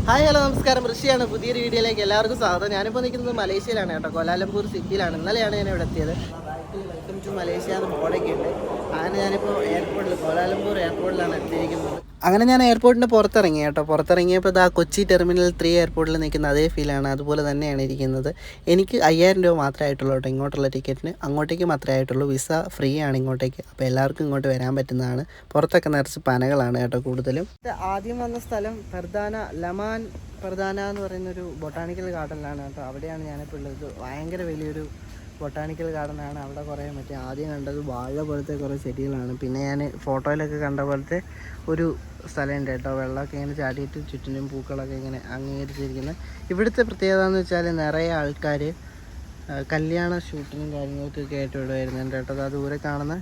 Hi hello നമസ്കാരം, ഋഷിയാണ്. പുതിയൊരു വീഡിയോയിലേക്ക് എല്ലാവർക്കും സ്വാഗതം. ഞാനിപ്പോൾ നിൽക്കുന്നത് മലേഷ്യയിലാണ് കേട്ടോ, കോലാലംപൂർ സിറ്റിയിലാണ്. ഇന്നലെയാണ് ഞാൻ ഇവിടെ എത്തിയത്. ബാക്കിൽ വെൽക്കം ടു മലേഷ്യ എന്ന് ബോർഡൊക്കെ ഉണ്ട്. അങ്ങനെ ഞാനിപ്പോൾ എയർപോർട്ടിൽ, കോലാലംപൂർ എയർപോർട്ടിലാണ് എത്തിയിരിക്കുന്നത്. അങ്ങനെ ഞാൻ എയർപോർട്ടിൻ്റെ പുറത്തിറങ്ങി കേട്ടോ. പുറത്തിറങ്ങിയപ്പോൾ ഇതാ കൊച്ചി ടെർമിനൽ 3 എയർപോർട്ടിൽ നിൽക്കുന്ന അതേ ഫീലാണ്, അതുപോലെ തന്നെയാണ് ഇരിക്കുന്നത്. എനിക്ക് 5000 രൂപ മാത്രമേ ആയിട്ടുള്ളൂ കേട്ടോ ഇങ്ങോട്ടുള്ള ടിക്കറ്റിന്. അങ്ങോട്ടേക്ക് മാത്രമേ ആയിട്ടുള്ളൂ. വിസ ഫ്രീ ആണ് ഇങ്ങോട്ടേക്ക്, അപ്പോൾ എല്ലാവർക്കും ഇങ്ങോട്ട് വരാൻ പറ്റുന്നതാണ്. പുറത്തൊക്കെ നിറച്ച് പനകളാണ് കേട്ടോ കൂടുതലും. ആദ്യം വന്ന സ്ഥലം ലമാൻ പ്രധാന എന്ന് പറയുന്നൊരു ബൊട്ടാണിക്കൽ ഗാർഡനിലാണ് കേട്ടോ. അവിടെയാണ് ഞാനിപ്പോൾ ഉള്ളത്. ഭയങ്കര വലിയൊരു ബൊട്ടാണിക്കൽ ഗാർഡനാണ്. അവിടെ കുറേ ആദ്യം കണ്ടത് വാഴ പോലത്തെ കുറേ ചെടികളാണ്. പിന്നെ ഞാൻ ഫോട്ടോയിലൊക്കെ കണ്ട പോലത്തെ ഒരു സ്ഥലമുണ്ട് കേട്ടോ. വെള്ളമൊക്കെ ഇങ്ങനെ ചാടിയിട്ട് ചുറ്റിനും പൂക്കളൊക്കെ ഇങ്ങനെ അംഗീകരിച്ചിരിക്കുന്നത്. ഇവിടുത്തെ പ്രത്യേകത എന്ന് വെച്ചാൽ നിറയെ ആൾക്കാർ കല്യാണ ഷൂട്ടിനും കാര്യങ്ങൾക്കൊക്കെ ആയിട്ട് ഇവിടെ വരുന്നുണ്ട് കേട്ടോ. അത് ദൂരെ കാണുന്ന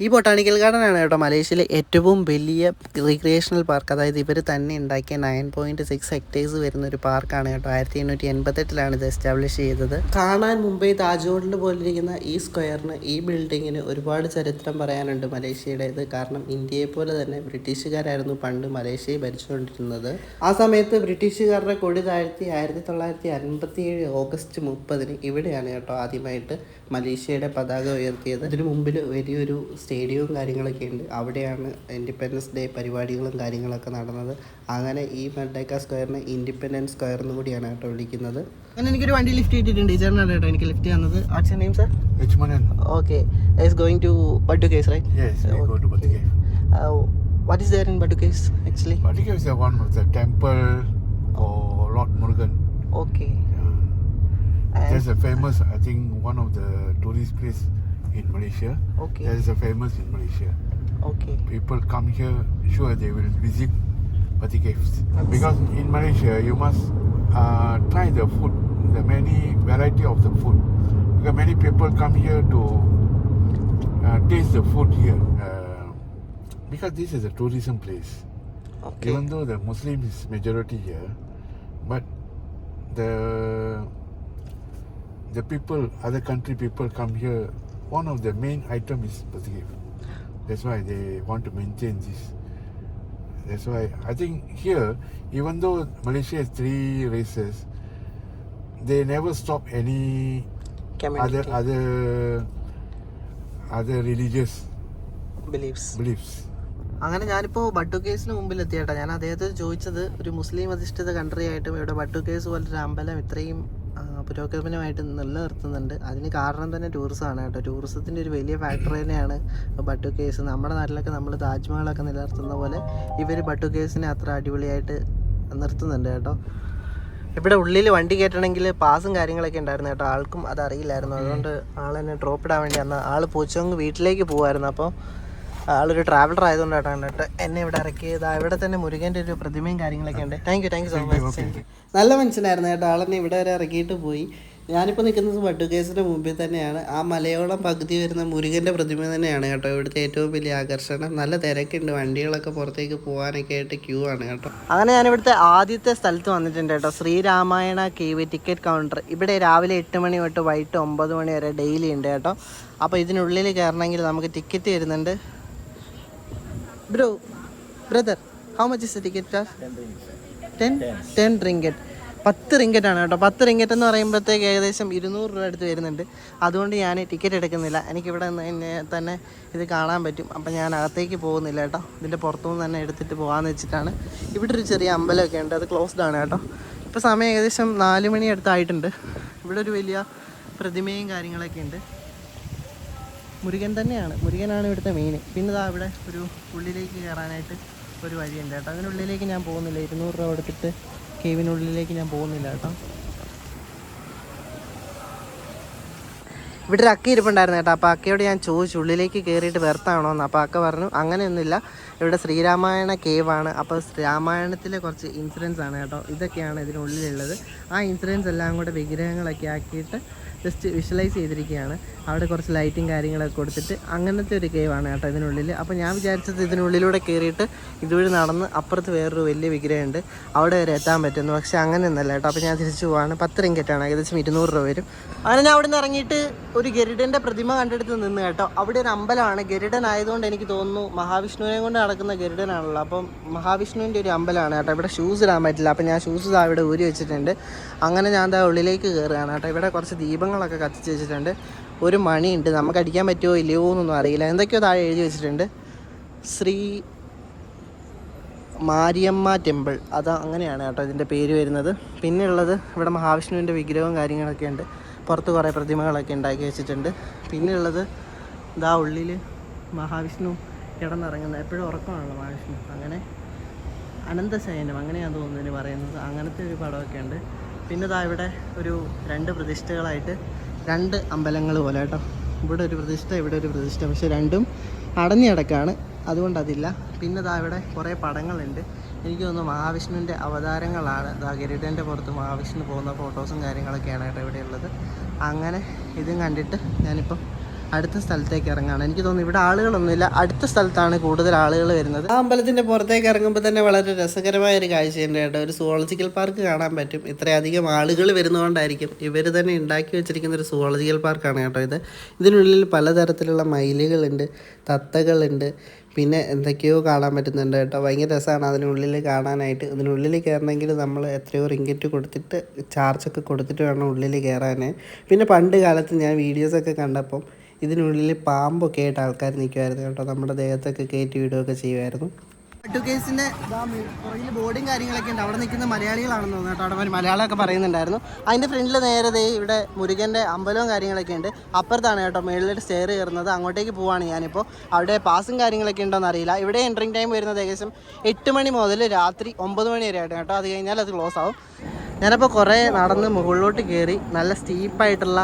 ഈ ബൊട്ടാണിക്കൽ ഗാർഡനാണ് കേട്ടോ മലേഷ്യയിലെ ഏറ്റവും വലിയ റീക്രിയേഷണൽ പാർക്ക്. അതായത് ഇവർ തന്നെ ഉണ്ടാക്കിയ 9.6 ഹെക്ടേഴ്സ് വരുന്ന ഒരു പാർക്കാണ് കേട്ടോ. 1888 ഇത് എസ്റ്റാബ്ലിഷ് ചെയ്തത്. കാണാൻ മുംബൈ താജ്മഹലിന് പോലിരിക്കുന്ന ഈ സ്ക്വയറിന്, ഈ ബിൽഡിങ്ങിന് ഒരുപാട് ചരിത്രം പറയാനുണ്ട് മലേഷ്യയുടേത്. കാരണം ഇന്ത്യയെ പോലെ തന്നെ ബ്രിട്ടീഷുകാരായിരുന്നു പണ്ട് മലേഷ്യയെ ഭരിച്ചുകൊണ്ടിരുന്നത്. ആ സമയത്ത് ബ്രിട്ടീഷുകാരുടെ കൊടി താഴ്ത്തി 1957 ഓഗസ്റ്റ് 30 ഇവിടെയാണ് കേട്ടോ ആദ്യമായിട്ട് മലേഷ്യയുടെ പതാക ഉയർത്തിയത്. ഇതിനു മുമ്പിൽ വലിയൊരു സ്റ്റേഡിയവും കാര്യങ്ങളൊക്കെ ഉണ്ട്. അവിടെയാണ് ഇൻഡിപെൻഡൻസ് ഡേ പരിപാടികളും കാര്യങ്ങളൊക്കെ നടന്നത്. അങ്ങനെ ഈ മെർഡേക്ക സ്ക്വയറിനെ ഇൻഡിപെൻഡൻസ് സ്ക്വയർ എന്ന് കൂടിയാണ് കേട്ടോ വിളിക്കുന്നത്. അങ്ങനെ എനിക്കൊരു വണ്ടി ലിഫ്റ്റ് ചെയ്തിട്ടുണ്ട്. ചേട്ടനാണ് കേട്ടോ എനിക്ക് ലിഫ്റ്റ് തന്നത്. What's your name sir? Richmanan. Okay. Is going to ബട്ടുകേസ് right? Yes, we go to Batikef. What is there in Batukes actually? Batikef is one of the temple for Lord Murugan. Okay. There's a famous, I think, one of the tourist place in Malaysia. Okay. There is a famous in Malaysia. Okay. People come here, sure they will visit Batikef. Because in Malaysia, you must try the food, the many variety of the food. Because many people come here to taste the food here. Because this is a tourism place. Okay. Even though the Muslim is majority here, but the people, other country people come here, one of the main item is Batikef. That's why they want to maintain this. That's why I think here, even though Malaysia has 3 races, they never stop any other religious beliefs. അങ്ങനെ ഞാനിപ്പോൾ ബട്ടുകേസിന് മുമ്പിൽ എത്തിയേട്ടാ. ഞാൻ അദ്ദേഹത്തോട് ചോദിച്ചത്, ഒരു മുസ്ലിം അധിഷ്ഠിത country ആയിട്ടും ഇവിടെ ബട്ടുകേസ് പോലൊരു അമ്പലം ഇത്രയും പുരോഗമനമായിട്ട് നിലനിർത്തുന്നുണ്ട്. അതിന് കാരണം തന്നെ ടൂറിസമാണ് കേട്ടോ. ടൂറിസത്തിൻ്റെ ഒരു വലിയ ഫാക്ടർ തന്നെയാണ് ബട്ടുകേസ്. നമ്മുടെ നാട്ടിലൊക്കെ നമ്മൾ താജ്മഹലൊക്കെ നിലനിർത്തുന്ന പോലെ ഇവർ ബട്ടുകേസിനെ അത്ര അടിപൊളിയായിട്ട് നിർത്തുന്നുണ്ട് കേട്ടോ. ഇവിടെ ഉള്ളിൽ വണ്ടി കയറ്റണമെങ്കിൽ പാസും കാര്യങ്ങളൊക്കെ ഉണ്ടായിരുന്നു കേട്ടോ. ആൾക്കും അതറിയില്ലായിരുന്നു. അതുകൊണ്ട് ആളെന്നെ ഡ്രോപ്പ് ഇടാൻ വേണ്ടി വന്ന ആൾ പൂച്ചോങ് വീട്ടിലേക്ക് പോകുമായിരുന്നു. അപ്പോൾ ആളൊരു ട്രാവലർ ആയതുകൊണ്ട് കേട്ടോ കണ്ടിട്ട് എന്നെ ഇവിടെ ഇറക്കിയത്. ഇവിടെ തന്നെ മുരുകൻ്റെ ഒരു പ്രതിമയും കാര്യങ്ങളൊക്കെ ഉണ്ട്. Thank you so much. നല്ല മനുഷ്യനായിരുന്നു കേട്ടോ. ആളെന്നെ ഇവിടെ വരെ ഇറക്കിയിട്ട് പോയി. ഞാനിപ്പോൾ നിൽക്കുന്നത് ബട്ടുകേസിൻ്റെ മുമ്പിൽ തന്നെയാണ്. ആ മലയോളം പകുതി വരുന്ന മുരുകൻ്റെ പ്രതിമ തന്നെയാണ് കേട്ടോ ഇവിടുത്തെ ഏറ്റവും വലിയ ആകർഷണം. നല്ല തിരക്കുണ്ട്, വണ്ടികളൊക്കെ പുറത്തേക്ക് പോകാനൊക്കെ ആയിട്ട് ക്യൂ ആണ് കേട്ടോ. അങ്ങനെ ഞാനിവിടുത്തെ ആദ്യത്തെ സ്ഥലത്ത് വന്നിട്ടുണ്ട് കേട്ടോ. Sreeramayana cave ticket counter. ഇവിടെ രാവിലെ 8 മണി തൊട്ട് വൈകിട്ട് 9 മണി വരെ ഡെയിലി ഉണ്ട് കേട്ടോ. അപ്പോൾ ഇതിനുള്ളിൽ കയറണമെങ്കിൽ നമുക്ക് ടിക്കറ്റ് തരുന്നുണ്ട്. Brother, how much is the ticket charge? 10 ringgit. 10 ringgit ആണ് കേട്ടോ. 10 റിങ്കറ്റ് എന്ന് പറയുമ്പോഴത്തേക്ക് ഏകദേശം 200 രൂപ അടുത്ത് വരുന്നുണ്ട്. അതുകൊണ്ട് ഞാൻ ടിക്കറ്റ് എടുക്കുന്നില്ല. എനിക്കിവിടെ തന്നെ ഇത് കാണാൻ പറ്റും. അപ്പം ഞാൻ അകത്തേക്ക് പോകുന്നില്ല കേട്ടോ. ഇതിൻ്റെ പുറത്തുനിന്ന് തന്നെ എടുത്തിട്ട് പോകാമെന്ന് വെച്ചിട്ടാണ്. ഇവിടെ ഒരു ചെറിയ അമ്പലമൊക്കെ ഉണ്ട്, അത് ക്ലോസ്ഡ് ആണ് കേട്ടോ. ഇപ്പോൾ സമയം ഏകദേശം 4 മണി അടുത്തായിട്ടുണ്ട്. ഇവിടെ ഒരു വലിയ പ്രതിമയും കാര്യങ്ങളൊക്കെ ഉണ്ട്. മുരുകനാണ് ഇവിടുത്തെ മെയിൻ. പിന്നെ ഇവിടെ ഒരു ഉള്ളിലേക്ക് കയറാനായിട്ട് ഒരു വഴിയുണ്ട് കേട്ടോ. അതിനുള്ളിലേക്ക് ഞാൻ പോകുന്നില്ല. 200 രൂപ കൊടുത്തിട്ട് കേവിനുള്ളിലേക്ക് ഞാൻ പോകുന്നില്ല കേട്ടോ. ഇവിടെ ഒരു അക്ക ഇരിപ്പുണ്ടായിരുന്നു കേട്ടോ. അപ്പോൾ അക്കയോട് ഞാൻ ചോദിച്ചു ഉള്ളിലേക്ക് കയറിയിട്ട് വെർത്താണോ എന്ന്. അപ്പോൾ അക്ക പറഞ്ഞു അങ്ങനെയൊന്നുമില്ല, ഇവിടെ ശ്രീരാമായണ കേവാണ്. അപ്പോൾ രാമായണത്തിലെ കുറച്ച് ഇൻസിഡൻസ് ആണ് കേട്ടോ. ഇതൊക്കെയാണ് ഇതിനുള്ളിലുള്ളത്. ആ ഇൻസിഡൻസ് എല്ലാം കൂടെ വിഗ്രഹങ്ങളൊക്കെ ആക്കിയിട്ട് ജസ്റ്റ് വിഷ്വലൈസ് ചെയ്തിരിക്കുകയാണ്. അവിടെ കുറച്ച് ലൈറ്റും കാര്യങ്ങളൊക്കെ കൊടുത്തിട്ട് അങ്ങനത്തെ ഒരു കേവാണ് കേട്ടോ ഇതിനുള്ളിൽ. അപ്പോൾ ഞാൻ വിചാരിച്ചത് ഇതിനുള്ളിലൂടെ കയറിയിട്ട് ഇതുവഴി നടന്ന് അപ്പുറത്ത് വേറൊരു വലിയ വിഗ്രഹമുണ്ട് അവിടെ വരെ എത്താൻ പറ്റുന്നു. പക്ഷേ അങ്ങനെയൊന്നല്ല കേട്ടോ. അപ്പോൾ ഞാൻ തിരിച്ചു പോവാണ്. 10 റിങ്കറ്റാണ്, ഏകദേശം 200 രൂപ വരും. അങ്ങനെ ഞാൻ അവിടെ നിന്ന് ഇറങ്ങിയിട്ട് ഒരു ഗരുഡൻ്റെ പ്രതിമ കണ്ടെടുത്ത് നിന്ന് കേട്ടോ. അവിടെ ഒരു അമ്പലമാണ്. ഗരുഡൻ ആയതുകൊണ്ട് എനിക്ക് തോന്നുന്നു മഹാവിഷ്ണുവിനെ കൊണ്ട് നടക്കുന്ന ഗരുഡനാണല്ലോ. അപ്പം മഹാവിഷ്ണുവിൻ്റെ ഒരു അമ്പലമാണ് കേട്ടോ. ഇവിടെ ഷൂസ് ഇടാൻ പറ്റില്ല. അപ്പം ഞാൻ ഷൂസ് ഇവിടെ ഊരി വെച്ചിട്ടുണ്ട്. അങ്ങനെ ഞാൻ ദാ ഉള്ളിലേക്ക് കയറുകയാണ് കേട്ടോ. ഇവിടെ കുറച്ച് ദീപങ്ങളൊക്കെ കത്തിച്ച് വെച്ചിട്ടുണ്ട്. ഒരു മണിയുണ്ട്. നമുക്ക് അടിക്കാൻ പറ്റുമോ ഇല്ലയോ എന്നൊന്നും അറിയില്ല. എന്തൊക്കെയോ താഴെ എഴുതി വെച്ചിട്ടുണ്ട്. ശ്രീ മാരിയമ്മ ടെമ്പിൾ, അത് അങ്ങനെയാണ് കേട്ടോ ഇതിൻ്റെ പേര് വരുന്നത്. പിന്നെ ഉള്ളത് ഇവിടെ മഹാവിഷ്ണുവിൻ്റെ വിഗ്രഹവും കാര്യങ്ങളൊക്കെ ഉണ്ട്. പുറത്ത് കുറേ പ്രതിമകളൊക്കെ ഉണ്ടാക്കി വെച്ചിട്ടുണ്ട്. പിന്നെ ഉള്ളത് ഇതാ ഉള്ളിൽ മഹാവിഷ്ണു കിടന്നിറങ്ങുന്നത്. എപ്പോഴും ഉറക്കമാണല്ലോ മഹാവിഷ്ണു. അങ്ങനെ അനന്തശയനം അങ്ങനെയാണ് തോന്നുന്നതിന് പറയുന്നത്. അങ്ങനത്തെ ഒരു പടമൊക്കെ ഉണ്ട്. പിന്നെ ഇതാ ഇവിടെ ഒരു 2 പ്രതിഷ്ഠകളായിട്ട് 2 അമ്പലങ്ങൾ പോലെ കേട്ടോ. ഇവിടെ ഒരു പ്രതിഷ്ഠ, ഇവിടെ ഒരു പ്രതിഷ്ഠ. പക്ഷേ രണ്ടും അടഞ്ഞു കിടക്കാണ്, അതുകൊണ്ട് അതില്ല. പിന്നെ ഇതാ ഇവിടെ കുറേ പടങ്ങളുണ്ട്. എനിക്ക് തോന്നുന്നു മഹാവിഷ്ണുവിൻ്റെ അവതാരങ്ങളാണ്. ഇതാ ഗരുഡൻ്റെ പുറത്ത് മഹാവിഷ്ണു പോകുന്ന ഫോട്ടോസും കാര്യങ്ങളൊക്കെയാണ് കേട്ടോ ഇവിടെ ഉള്ളത്. അങ്ങനെ ഇതും കണ്ടിട്ട് ഞാനിപ്പം അടുത്ത സ്ഥലത്തേക്ക് ഇറങ്ങുകയാണ്. എനിക്ക് തോന്നുന്നു ഇവിടെ ആളുകളൊന്നുമില്ല, അടുത്ത സ്ഥലത്താണ് കൂടുതൽ ആളുകൾ വരുന്നത്. ആ അമ്പലത്തിൻ്റെ പുറത്തേക്ക് ഇറങ്ങുമ്പോൾ തന്നെ വളരെ രസകരമായ ഒരു കാഴ്ചയുണ്ട് കേട്ടോ. ഒരു സുവോളജിക്കൽ പാർക്ക് കാണാൻ പറ്റും. ഇത്രയധികം ആളുകൾ വരുന്നതുകൊണ്ടായിരിക്കും ഇവർ തന്നെ ഉണ്ടാക്കി വെച്ചിരിക്കുന്ന ഒരു സുവോളജിക്കൽ പാർക്കാണ് കേട്ടോ ഇത്. ഇതിനുള്ളിൽ പലതരത്തിലുള്ള മയിലുകളുണ്ട്, തത്തകളുണ്ട്, പിന്നെ എന്തൊക്കെയോ കാണാൻ പറ്റുന്നുണ്ട് കേട്ടോ. ഭയങ്കര രസമാണ് അതിനുള്ളിൽ കാണാനായിട്ട്. ഇതിനുള്ളിൽ കയറണമെങ്കിൽ നമ്മൾ എത്രയോ റിങ്കറ്റ് കൊടുത്തിട്ട് ചാർജൊക്കെ കൊടുത്തിട്ട് വേണം ഉള്ളിൽ കയറാൻ. പിന്നെ പണ്ട് കാലത്ത് ഞാൻ വീഡിയോസൊക്കെ കണ്ടപ്പം ഇതിനുള്ളിൽ പാമ്പൊക്കെ ആയിട്ട് ആൾക്കാർ നിൽക്കുമായിരുന്നു കേട്ടോ. നമ്മുടെ ദേഹത്തൊക്കെ കയറ്റി വിടുകയൊക്കെ ചെയ്യുമായിരുന്നു. കേസിൻ്റെ പുറകിൽ ബോർഡും കാര്യങ്ങളൊക്കെ ഉണ്ട്. അവിടെ നിൽക്കുന്ന മലയാളികളാണെന്ന് തോന്നുന്നു കേട്ടോ. അവിടെ മലയാളമൊക്കെ പറയുന്നുണ്ടായിരുന്നു. അതിൻ്റെ ഫ്രണ്ടിൽ നേരെ ഇവിടെ മുരുകൻ്റെ അമ്പലവും കാര്യങ്ങളൊക്കെ ഉണ്ട്. അപ്പുറത്താണ് കേട്ടോ മേളിലോട്ട് സ്റ്റെയർ കയറുന്നത്. അങ്ങോട്ടേക്ക് പോവാണ് ഞാനിപ്പോൾ. അവിടെ പാസും കാര്യങ്ങളൊക്കെ ഉണ്ടോയെന്ന് അറിയില്ല. ഇവിടെ എൻട്രിങ് ടൈം വരുന്നത് ഏകദേശം 8 മണി മുതൽ രാത്രി 9 മണി വരെ ആയിട്ട് കേട്ടോ. അത് കഴിഞ്ഞാൽ അത് ക്ലോസ് ആവും. ഞാനപ്പോൾ കുറേ നടന്ന് മുകളിലോട്ട് കയറി. നല്ല സ്റ്റീപ്പായിട്ടുള്ള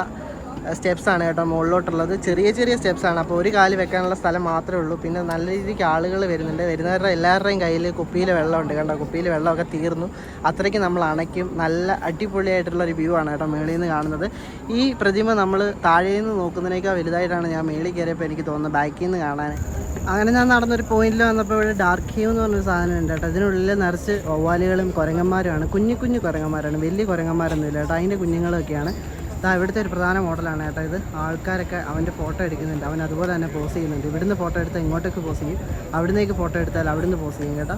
സ്റ്റെപ്സാണ് കേട്ടോ മുകളിലോട്ടുള്ളത്. ചെറിയ ചെറിയ സ്റ്റെപ്സാണ്. അപ്പോൾ ഒരു കാല് വെക്കാനുള്ള സ്ഥലം മാത്രമേ ഉള്ളൂ. പിന്നെ നല്ല രീതിക്ക് ആളുകൾ വരുന്നുണ്ട്. വരുന്നവരുടെ എല്ലാവരുടെയും കയ്യിൽ കുപ്പിയിൽ വെള്ളമുണ്ട് കണ്ടോ. കുപ്പിയിൽ വെള്ളമൊക്കെ തീർന്നു. അത്രയ്ക്ക് നമ്മൾ അണയ്ക്കും. നല്ല അടിപൊളിയായിട്ടുള്ളൊരു വ്യൂ ആണ് കേട്ടോ മേളിൽ നിന്ന് കാണുന്നത്. ഈ പ്രതിമ നമ്മൾ താഴേന്ന് നിന്ന് നോക്കുന്നതിനേക്കാൾ വലുതായിട്ടാണ് ഞാൻ മേളിൽ കയറിയപ്പോൾ എനിക്ക് തോന്നുന്നത് ബാക്കിൽ നിന്ന് കാണാൻ. അങ്ങനെ ഞാൻ നടന്നൊരു പോയിന്റിൽ വന്നപ്പോൾ ഇവിടെ ഡാർക്ക് ഹീവ് എന്ന് പറഞ്ഞൊരു സാധനം ഉണ്ട് കേട്ടോ. ഇതിനുള്ളിൽ നിറച്ച് വവ്വാലുകളും കുരങ്ങന്മാരുമാണ്. കുഞ്ഞു കുഞ്ഞു കുരങ്ങന്മാരാണ്, വലിയ കുരങ്ങന്മാരൊന്നുമില്ല കേട്ടോ. അതിൻ്റെ കുഞ്ഞുങ്ങളൊക്കെയാണ്. ഇവിടുത്തെ ഒരു പ്രധാന മോഡലാണ് കേട്ടോ ഇത്. ആൾക്കാരൊക്കെ അവൻ്റെ ഫോട്ടോ എടുക്കുന്നുണ്ട്. അവൻ അതുപോലെ തന്നെ പോസ് ചെയ്യുന്നുണ്ട്. ഇവിടുന്ന് ഫോട്ടോ എടുത്താൽ ഇങ്ങോട്ടേക്ക് പോസ് ചെയ്യും, അവിടുന്നേക്ക് ഫോട്ടോ എടുത്താൽ അവിടുന്ന് പോസ് ചെയ്യും കേട്ടോ.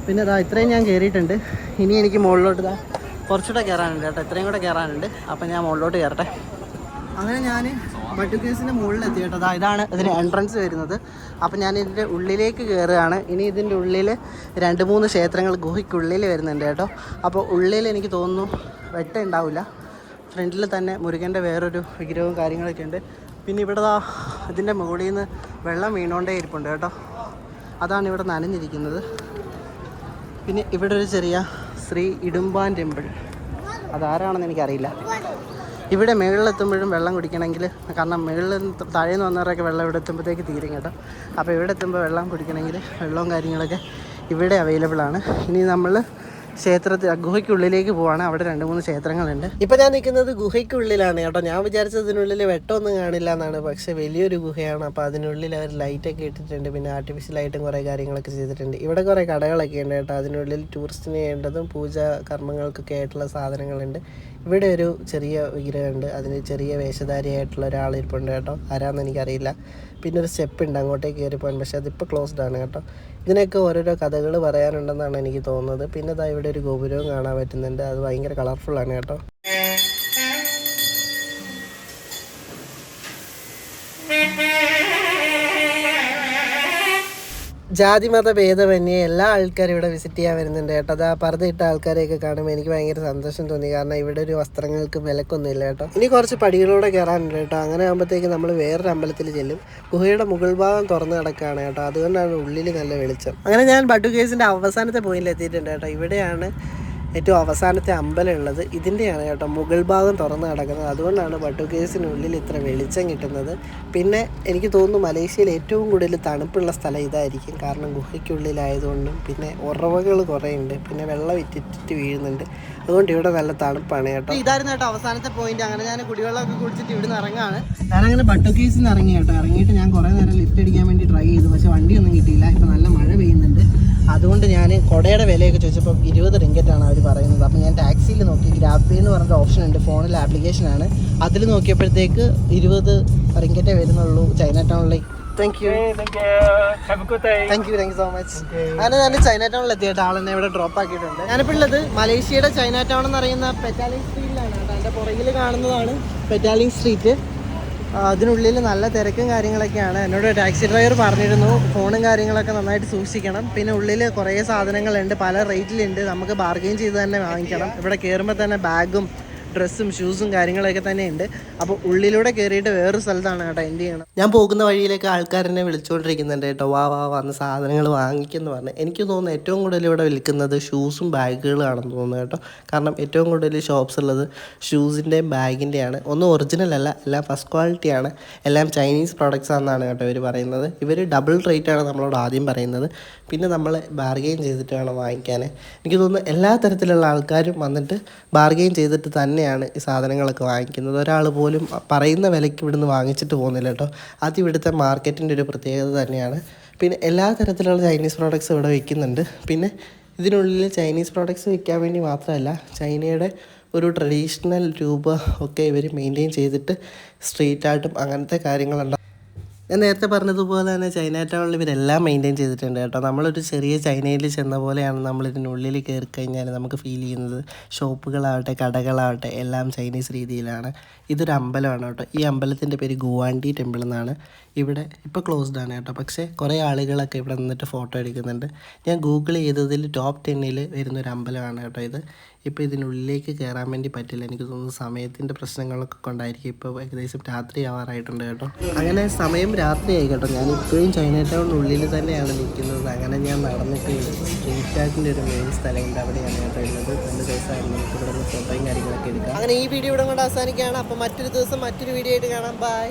പിന്നെ ഇത്രയും ഞാൻ കയറിയിട്ടുണ്ട്. ഇനി എനിക്ക് മുകളിലോട്ട് കുറച്ചുകൂടെ കയറാനുണ്ട് കേട്ടോ. ഇത്രയും കൂടെ കയറാനുണ്ട്. അപ്പം ഞാൻ മുകളിലോട്ട് കയറട്ടെ. അങ്ങനെ ഞാൻ ബട്ടുക്കേസിൻ്റെ മുകളിലെത്തി കേട്ടോ. ഇതാണ് ഇതിന് എൻട്രൻസ് വരുന്നത്. അപ്പം ഞാൻ ഇതിൻ്റെ ഉള്ളിലേക്ക് കയറുകയാണ്. ഇനി ഇതിൻ്റെ ഉള്ളിൽ 2-3 ക്ഷേത്രങ്ങൾ ഗുഹയ്ക്കുള്ളിൽ വരുന്നുണ്ട് കേട്ടോ. അപ്പോൾ ഉള്ളിൽ എനിക്ക് തോന്നുന്നു വെട്ടം ഉണ്ടാവില്ല. ഫ്രണ്ടിൽ തന്നെ മുരുകൻ്റെ വേറൊരു വിഗ്രഹവും കാര്യങ്ങളൊക്കെ ഉണ്ട്. പിന്നെ ഇവിടെ ഇതിൻ്റെ മുകളിൽ നിന്ന് വെള്ളം വീണോണ്ടേ ഇരിപ്പുണ്ട് കേട്ടോ. അതാണ് ഇവിടെ നനഞ്ഞിരിക്കുന്നത്. പിന്നെ ഇവിടെ ഒരു ചെറിയ ശ്രീ ഇടുമ്പാൻ ടെമ്പിൾ, അതാരാണെന്ന് എനിക്കറിയില്ല. ഇവിടെ മുകളിലെത്തുമ്പോഴും വെള്ളം കുടിക്കണമെങ്കിൽ, കാരണം മുകളിൽ താഴേന്ന് വന്നവരൊക്കെ വെള്ളം ഇവിടെ എത്തുമ്പോഴത്തേക്ക് തീരും കേട്ടോ. അപ്പോൾ ഇവിടെ എത്തുമ്പോൾ വെള്ളം കുടിക്കണമെങ്കിൽ വെള്ളവും കാര്യങ്ങളൊക്കെ ഇവിടെ അവൈലബിൾ ആണ്. ഇനി നമ്മൾ ഗുഹയ്ക്കുള്ളിലേക്ക് പോവാണ്. അവിടെ 2-3 ക്ഷേത്രങ്ങളുണ്ട്. ഇപ്പം ഞാൻ നിൽക്കുന്നത് ഗുഹയ്ക്കുള്ളിലാണ് കേട്ടോ. ഞാൻ വിചാരിച്ചത് ഇതിനുള്ളിൽ വെട്ടമൊന്നും കാണില്ല എന്നാണ്. പക്ഷേ വലിയൊരു ഗുഹയാണ്. അപ്പോൾ അതിനുള്ളിൽ അവർ ലൈറ്റൊക്കെ ഇട്ടിട്ടുണ്ട്. പിന്നെ ആർട്ടിഫിഷ്യൽ ലൈറ്റും കുറേ കാര്യങ്ങളൊക്കെ ചെയ്തിട്ടുണ്ട്. ഇവിടെ കുറേ കടകളൊക്കെ ഉണ്ട് കേട്ടോ. അതിനുള്ളിൽ ടൂറിസ്റ്റിന് വേണ്ടതും പൂജ കർമ്മങ്ങൾക്കൊക്കെ ആയിട്ടുള്ള സാധനങ്ങളുണ്ട്. ഇവിടെ ഒരു ചെറിയ വിഗ്രഹമുണ്ട്. അതിന് ചെറിയ വേഷധാരിയായിട്ടുള്ള ഒരാളിരിപ്പുണ്ട് കേട്ടോ. ആരാന്ന് എനിക്കറിയില്ല. പിന്നെ ഒരു സ്റ്റെപ്പ് ഉണ്ട് അങ്ങോട്ടേക്ക് കയറി പോകാൻ. പക്ഷേ അതിപ്പോൾ ക്ലോസ്ഡ് ആണ് കേട്ടോ. ഇതിനൊക്കെ ഓരോരോ കഥകൾ പറയാനുണ്ടെന്നാണ് എനിക്ക് തോന്നുന്നത്. പിന്നെ ഇവിടെ ഒരു ഗോപുരവും കാണാൻ പറ്റുന്നുണ്ട്. അത് ഭയങ്കര കളർഫുള്ളാണ് കേട്ടോ. ജാതിമത ഭേദമന്യേ എല്ലാ ആൾക്കാരും ഇവിടെ വിസിറ്റ് ചെയ്യാൻ വരുന്നുണ്ട് കേട്ടോ. അത് പർദ്ദയിട്ട ആൾക്കാരെയൊക്കെ കാണുമ്പോൾ എനിക്ക് ഭയങ്കര സന്തോഷം തോന്നി. കാരണം ഇവിടെ ഒരു വസ്ത്രങ്ങൾക്ക് വിലക്കൊന്നുമില്ല കേട്ടോ. ഇനി കുറച്ച് പടികളൂടെ കയറാനുണ്ട് കേട്ടോ. അങ്ങനെ ആകുമ്പോഴത്തേക്ക് നമ്മൾ വേറൊരു അമ്പലത്തിൽ ചെല്ലും. ഗുഹയുടെ മുകൾ ഭാഗം തുറന്ന് കിടക്കുകയാണ് കേട്ടോ. അതുകൊണ്ടാണ് ഉള്ളിൽ നല്ല വെളിച്ചം. അങ്ങനെ ഞാൻ ബട്ടുക്കേസിൻ്റെ അവസാനത്തെ പോയിന്റിൽ എത്തിയിട്ടുണ്ട് കേട്ടോ. ഇവിടെയാണ് ഏറ്റവും അവസാനത്തെ അമ്പലം ഉള്ളത് ഇതിൻ്റെയാണ് കേട്ടോ. മുകൾ ഭാഗം തുറന്ന് കിടക്കുന്നത്. അതുകൊണ്ടാണ് ബട്ടുകേവ്സിനുള്ളിൽ ഇത്ര വെളിച്ചം കിട്ടുന്നത്. പിന്നെ എനിക്ക് തോന്നുന്നു മലേഷ്യയിൽ ഏറ്റവും കൂടുതൽ തണുപ്പുള്ള സ്ഥലം ഇതായിരിക്കും. കാരണം ഗുഹയ്ക്കുള്ളിലായതുകൊണ്ടും പിന്നെ ഉറവകൾ കുറേ ഉണ്ട്, പിന്നെ വെള്ളം ഇറ്റിറ്റ് വീഴുന്നുണ്ട്. അതുകൊണ്ട് ഇവിടെ നല്ല തണുപ്പാണ് കേട്ടോ. ഇതായിരുന്നു കേട്ടോ അവസാനത്തെ പോയിന്റ്. അങ്ങനെ ഞാൻ കുടിവെള്ളമൊക്കെ കുടിച്ചിട്ട് ഇവിടെ നിന്ന് ഇറങ്ങാണ്. ഞാനങ്ങനെ ബട്ടുകേവ്സിൽ നിന്ന് ഇറങ്ങി കേട്ടോ. ഇറങ്ങിയിട്ട് ഞാൻ കുറേ നേരം ലിഫ്റ്റ് അടിക്കാൻ വേണ്ടി ട്രൈ ചെയ്തു, പക്ഷേ വണ്ടിയൊന്നും കിട്ടിയില്ല. ഇപ്പം നല്ല മഴ പെയ്യുന്നുണ്ട്. അതുകൊണ്ട് ഞാൻ കുടയുടെ വിലയൊക്കെ ചോദിച്ചപ്പോൾ 20 റിങ്കറ്റാണ് അവർ പറയുന്നത്. അപ്പോൾ ഞാൻ ടാക്സിയിൽ നോക്കി. ഗ്രാബ് പേ എന്ന് പറഞ്ഞൊരു ഓപ്ഷൻ ഉണ്ട്, ഫോണിൽ ആപ്ലിക്കേഷനാണ്. അതിൽ നോക്കിയപ്പോഴത്തേക്ക് 20 റിങ്കറ്റേ വരുന്നുള്ളൂ ചൈന ടൗണിലേക്ക്. Thank you so much. അങ്ങനെ ഞാൻ ചൈന ടൗണിൽ എത്തിയിട്ട് ആളെന്നെ ഇവിടെ ഡ്രോപ്പ് ആക്കിയിട്ടുണ്ട്. ഞാനിപ്പോൾ ഉള്ളത് മലേഷ്യയുടെ ചൈന ടൗൺ എന്ന് പറയുന്ന പെറ്റാലിംഗ് സ്ട്രീറ്റിലാണ് കേട്ടോ. എൻ്റെ പുറകിൽ കാണുന്നതാണ് പെറ്റാലിംഗ് സ്ട്രീറ്റ്. അതിനുള്ളിൽ നല്ല തിരക്കും കാര്യങ്ങളൊക്കെയാണ്. എന്നോട് ടാക്സി ഡ്രൈവർ പറഞ്ഞിരുന്നു ഫോണും കാര്യങ്ങളൊക്കെ നന്നായിട്ട് സൂക്ഷിക്കണം. പിന്നെ ഉള്ളിൽ കുറേ സാധനങ്ങളുണ്ട്, പല റേറ്റിലുണ്ട്. നമുക്ക് ബാർഗെയിൻ ചെയ്ത് തന്നെ വാങ്ങിക്കണം. ഇവിടെ കയറുമ്പോൾ തന്നെ ബാഗും ഡ്രസ്സും ഷൂസും കാര്യങ്ങളൊക്കെ തന്നെ ഉണ്ട്. അപ്പോൾ ഉള്ളിലൂടെ കയറിയിട്ട് വേറൊരു സ്ഥലത്താണ് കേട്ടോ എൻഡ് ചെയ്യണം. ഞാൻ പോകുന്ന വഴിയിലേക്ക് ആൾക്കാരെന്നെ വിളിച്ചുകൊണ്ടിരിക്കുന്നുണ്ട് കേട്ടോ. വാ വന്ന് സാധനങ്ങൾ വാങ്ങിക്കുമെന്ന് പറഞ്ഞ്. എനിക്ക് തോന്നുന്നു ഏറ്റവും കൂടുതൽ ഇവിടെ വിൽക്കുന്നത് ഷൂസും ബാഗുകളാണെന്ന് തോന്നുന്നു കേട്ടോ. കാരണം ഏറ്റവും കൂടുതൽ ഷോപ്സ് ഉള്ളത് ഷൂസിൻ്റെയും ബാഗിൻ്റെയാണ്. ഒന്നും ഒറിജിനൽ അല്ല, എല്ലാം ഫസ്റ്റ് ക്വാളിറ്റിയാണ്, എല്ലാം ചൈനീസ് പ്രോഡക്റ്റ്സ് ആണെന്നാണ് കേട്ടോ ഇവർ പറയുന്നത്. ഇവർ ഡബിൾ റേറ്റാണ് നമ്മളോട് ആദ്യം പറയുന്നത്. പിന്നെ നമ്മൾ ബാർഗെയിൻ ചെയ്തിട്ട് വേണം വാങ്ങിക്കാൻ. എനിക്ക് തോന്നുന്നു എല്ലാ തരത്തിലുള്ള ആൾക്കാരും വന്നിട്ട് ബാർഗെയിൻ ചെയ്തിട്ട് തന്നെയാണ് ഈ സാധനങ്ങളൊക്കെ വാങ്ങിക്കുന്നത്. ഒരാൾ പോലും പറയുന്ന വിലയ്ക്ക് ഇവിടുന്ന് വാങ്ങിച്ചിട്ട് പോകുന്നില്ല കേട്ടോ. അത് ഇവിടുത്തെ മാർക്കറ്റിൻ്റെ ഒരു പ്രത്യേകത തന്നെയാണ്. പിന്നെ എല്ലാ തരത്തിലുള്ള ചൈനീസ് പ്രോഡക്റ്റ്സ് ഇവിടെ വിൽക്കുന്നുണ്ട്. പിന്നെ ഇതിനുള്ളിൽ ചൈനീസ് പ്രോഡക്റ്റ്സ് വിൽക്കാൻ വേണ്ടി മാത്രമല്ല, ചൈനയുടെ ഒരു ട്രഡീഷണൽ രൂപ ഒക്കെ ഇവർ മെയിൻറ്റെയിൻ ചെയ്തിട്ട് സ്ട്രീറ്റ് ആർട്ടും അങ്ങനത്തെ കാര്യങ്ങളുണ്ട്. ഞാൻ നേരത്തെ പറഞ്ഞതുപോലെ തന്നെ ചൈന ടൗണിൽ ഇവരെല്ലാം മെയിൻറ്റെയിൻ ചെയ്തിട്ടുണ്ട് കേട്ടോ. നമ്മളൊരു ചെറിയ ചൈനയിൽ ചെന്ന പോലെയാണ് നമ്മളിതിനുള്ളിൽ കയറി കഴിഞ്ഞാൽ നമുക്ക് ഫീൽ ചെയ്യുന്നത്. ഷോപ്പുകളാവട്ടെ കടകളാവട്ടെ എല്ലാം ചൈനീസ് രീതിയിലാണ്. ഇതൊരു അമ്പലമാണ് കേട്ടോ. ഈ അമ്പലത്തിൻ്റെ പേര് ഗുവാൻഡി ടെമ്പിൾ എന്നാണ്. ഇവിടെ ഇപ്പോൾ ക്ലോസ്ഡ് ആണ് കേട്ടോ. പക്ഷേ കുറേ ആളുകളൊക്കെ ഇവിടെ നിന്നിട്ട് ഫോട്ടോ എടുക്കുന്നുണ്ട്. ഞാൻ ഗൂഗിൾ ചെയ്തതിൽ ടോപ്പ് 10ൽ വരുന്നൊരു അമ്പലമാണ് കേട്ടോ ഇത്. ഇപ്പോൾ ഇതിനുള്ളിലേക്ക് കയറാൻ വേണ്ടി പറ്റില്ല. എനിക്ക് തോന്നുന്നു സമയത്തിൻ്റെ പ്രശ്നങ്ങളൊക്കെ കൊണ്ടായിരിക്കും. ഇപ്പോൾ ഏകദേശം രാത്രി ആവാറായിട്ടുണ്ട് കേട്ടോ. അങ്ങനെ സമയം രാത്രിയായി കേട്ടോ. ഞാൻ ഇപ്പോഴും ചൈന ടൗണിനുള്ളിൽ തന്നെയാണ് നിൽക്കുന്നത്. അങ്ങനെ ഞാൻ നടന്നിട്ട് സ്ട്രീറ്റ് ആർട്ടിൻ്റെ ഒരു മെയിൻ സ്ഥലമുണ്ട്, അവിടെയാണ് കേട്ടോ ഉള്ളത്. നല്ല ദിവസമായിരുന്നു, നമുക്ക് ഇവിടെ നിന്ന് ഫോട്ടോയും കാര്യങ്ങളൊക്കെ എടുക്കാം. അങ്ങനെ ഈ വീഡിയോ ഇവിടെ കൊണ്ട് അവസാനിക്കുകയാണ്. അപ്പോൾ മറ്റൊരു ദിവസം മറ്റൊരു വീഡിയോ ആയിട്ട് കാണാം. ബൈ.